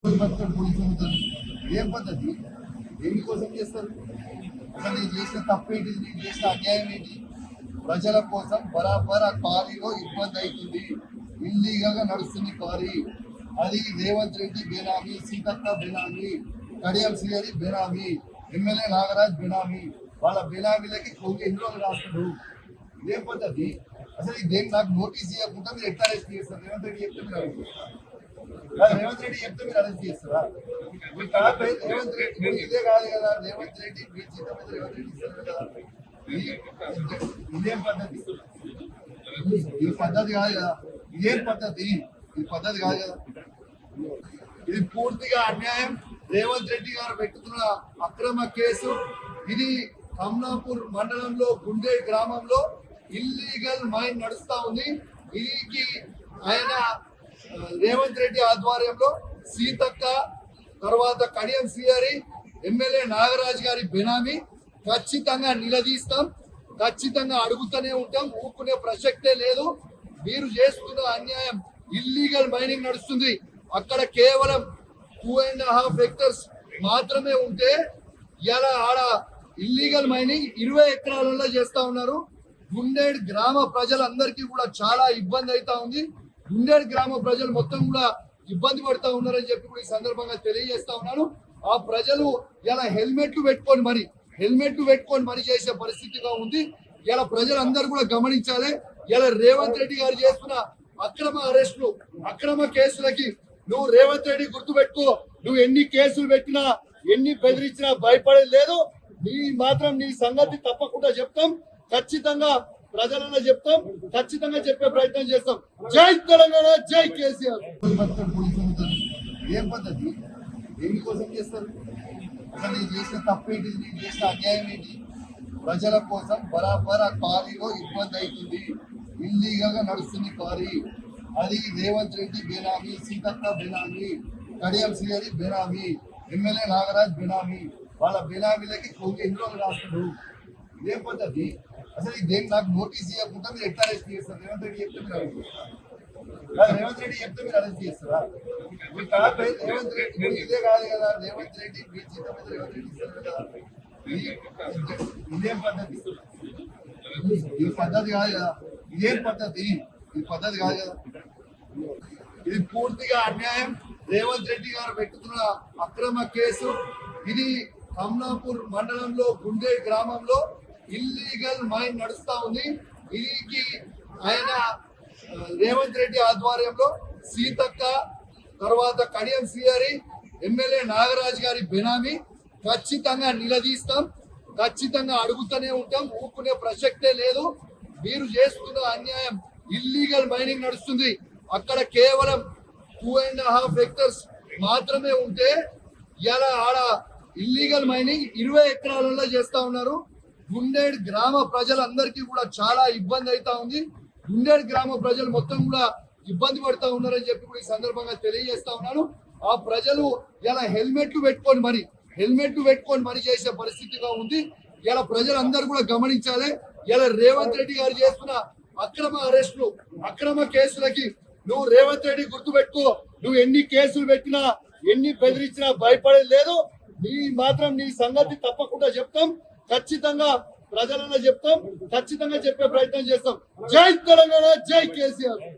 ఏం పద్ధతి దేనికోసం చేస్తారు? అసలు నేను చేసిన తప్పేంటి, నేను చేసిన అన్యాయం ఏంటి? ప్రజల కోసం బరాబర్ ఆ క్వారీలో ఇబ్బంది అవుతుంది, ఇల్లీగల్ గా నడుస్తుంది క్వారీ. అది రేవంత్ రెడ్డి బేనామీ, సీతక్క బేనామీ, కడియం శ్రీహరి బేనామీ, ఎమ్మెల్యే నాగరాజ్ బేనామీ. వాళ్ళ బేనామీలకి కొంచెం ఎన్ని రోజులు రాస్తారు? ఇదేం పద్ధతి? అసలు ఇదేం నాకు నోటీస్ ఇవ్వకుండా మీరు ఎట్లా అరెస్ట్ చేస్తారు? రేవంత్ రెడ్డి చెప్తే మీరు అరెస్ట్ చేస్తారు. రేవంత్ రెడ్డి చెప్తే మీరు అరెస్ట్ చేస్తారా? మీ కాదు రేవంత్ రెడ్డి ఇదే కాదు కదా. రేవంత్ రెడ్డి మీ జీతం మీద రేవంత్ రెడ్డి ఇస్తారు కదా. ఇదేం పద్ధతి? ఈ పద్ధతి కాదు కదా. ఇదేం పద్ధతి? ఈ పద్ధతి కాదు కదా. ఇది పూర్తిగా అన్యాయం. రేవంత్ రెడ్డి గారు పెట్టుకున్న అక్రమ కేసు ఇది. కమలాపూర్ మండలంలో గుండే గ్రామంలో ఇల్లీగల్ మైన్ నడుస్తా ఉంది. దీనికి ఆయన రేవంత్ రెడ్డి ఆధ్వర్యంలో సీతక్క, తర్వాత కడియం శ్రీహరి, ఎమ్మెల్యే నాగరాజ్ గారి బెనామీ. ఖచ్చితంగా నిలదీస్తాం, ఖచ్చితంగా అడుగుతూనే ఉంటాం. ఊపుకునే ప్రసక్తే లేదు. మీరు చేస్తున్న అన్యాయం. ఇల్లీగల్ మైనింగ్ నడుస్తుంది అక్కడ. కేవలం 2.5 హెక్టర్స్ మాత్రమే ఉంటే ఇలా ఆడ ఇల్లీగల్ మైనింగ్ 20 ఎకరాలలో చేస్తా ఉన్నారు. గుండేడ్ గ్రామ ప్రజలందరికీ కూడా చాలా ఇబ్బంది అవుతా ఉంది. గుండేడ్ గ్రామ ప్రజలు మొత్తం కూడా ఇబ్బంది పడుతూ ఉన్నారని చెప్పి కూడా ఈ సందర్భంగా తెలియజేస్తా ఉన్నాను. ఆ ప్రజలు ఇలా హెల్మెట్లు పెట్టుకొని మరి చేసే పరిస్థితిగా ఉంది. ఇలా ప్రజలందరూ కూడా గమనించాలి. ఇలా రేవంత్ రెడ్డి గారు చేస్తున్న అక్రమ అరెస్టులు, అక్రమ కేసులకి నువ్వు రేవంత్ రెడ్డి గుర్తుపెట్టుకో. నువ్వు ఎన్ని కేసులు పెట్టినా, ఎన్ని బెదిరించినా భయపడేది లేదు. నీ సంగతి తప్పకుండా చెప్తాం. ఖచ్చితంగా ప్రజలన్నా చెప్తాం, ఖచ్చితంగా చెప్పే ప్రయత్నం చేస్తాం. జై తెలంగాణ, జై కేసీఆర్. ఏం పద్ధతి? దేనికోసం చేస్తారు? అసలు నేను చేసిన తప్పేంటి, నేను చేసిన అన్యాయం ఏంటి? ప్రజల కోసం బరాబర్ ఆ క్వారీలో ఇబ్బంది అవుతుంది, ఇల్లీగల్ గా నడుస్తుంది క్వారీ. అది రేవంత్ రెడ్డి బేనామీ, సీతక్క బేనామీ, కడియం శ్రీహరి బేనామీ, ఎమ్మెల్యే నాగరాజ్ బేనామీ. వాళ్ళ బేనామీలకి కొంచెం ఎన్ని రోజులు రాస్తారు? ఇదేం పద్ధతి? అసలు ఇదేం నాకు నోటీస్ ఇవ్వకుండా మీరు ఎట్లా అరెస్ట్ చేస్తారు? రేవంత్ రెడ్డి చెప్తే మీరు అరెస్ట్ చేస్తారు. రేవంత్ రెడ్డి చెప్తే మీరు అరెస్ట్ చేస్తారా? మీ కాదు రేవంత్ రెడ్డి ఇదే కాదు కదా. రేవంత్ రెడ్డి మీ జీతం మీద రేవంత్ రెడ్డి ఇస్తారు కదా. ఇదేం పద్ధతి? ఈ పద్ధతి కాదు కదా. ఇదేం పద్ధతి? ఈ పద్ధతి కాదు కదా. ఇది పూర్తిగా అన్యాయం. రేవంత్ రెడ్డి గారు పెట్టుకున్న అక్రమ కేసు ఇది. కమలాపూర్ మండలంలో గుండే గ్రామంలో ఇల్లీగల్ మైన్ నడుస్తా ఉంది. దీనికి ఆయన రేవంత్ రెడ్డి ఆధ్వర్యంలో సీతక్క, తర్వాత కడియం శ్రీహరి, ఎమ్మెల్యే నాగరాజ్ గారి బెనామీ. ఖచ్చితంగా నిలదీస్తాం, ఖచ్చితంగా అడుగుతూనే ఉంటాం. ఊపుకునే ప్రసక్తే లేదు. మీరు చేస్తున్న అన్యాయం. ఇల్లీగల్ మైనింగ్ నడుస్తుంది అక్కడ. కేవలం 2.5 హెక్టర్స్ మాత్రమే ఉంటే ఇలా ఆడ ఇల్లీగల్ మైనింగ్ 20 ఎకరాలలో చేస్తా ఉన్నారు. గుండేడ్ గ్రామ ప్రజలందరికీ కూడా చాలా ఇబ్బంది అవుతా ఉంది. గుండేడ్ గ్రామ ప్రజలు మొత్తం కూడా ఇబ్బంది పడుతూ ఉన్నారని చెప్పి కూడా ఈ సందర్భంగా తెలియజేస్తా ఉన్నాను. ఆ ప్రజలు ఇలా హెల్మెట్లు పెట్టుకొని మరి చేసే పరిస్థితిగా ఉంది. ఇలా ప్రజలందరూ కూడా గమనించాలి. ఇలా రేవంత్ రెడ్డి గారు చేస్తున్న అక్రమ అరెస్టులు, అక్రమ కేసులకి నువ్వు రేవంత్ రెడ్డి గుర్తుపెట్టుకో. నువ్వు ఎన్ని కేసులు పెట్టినా, ఎన్ని బెదిరించినా భయపడేది లేదు. నీ సంగతి తప్పకుండా చెప్తాం. ఖచ్చితంగా ప్రజలన్నా చెప్తాం, ఖచ్చితంగా చెప్పే ప్రయత్నం చేస్తాం. జై తెలంగాణ, జై కేసీఆర్.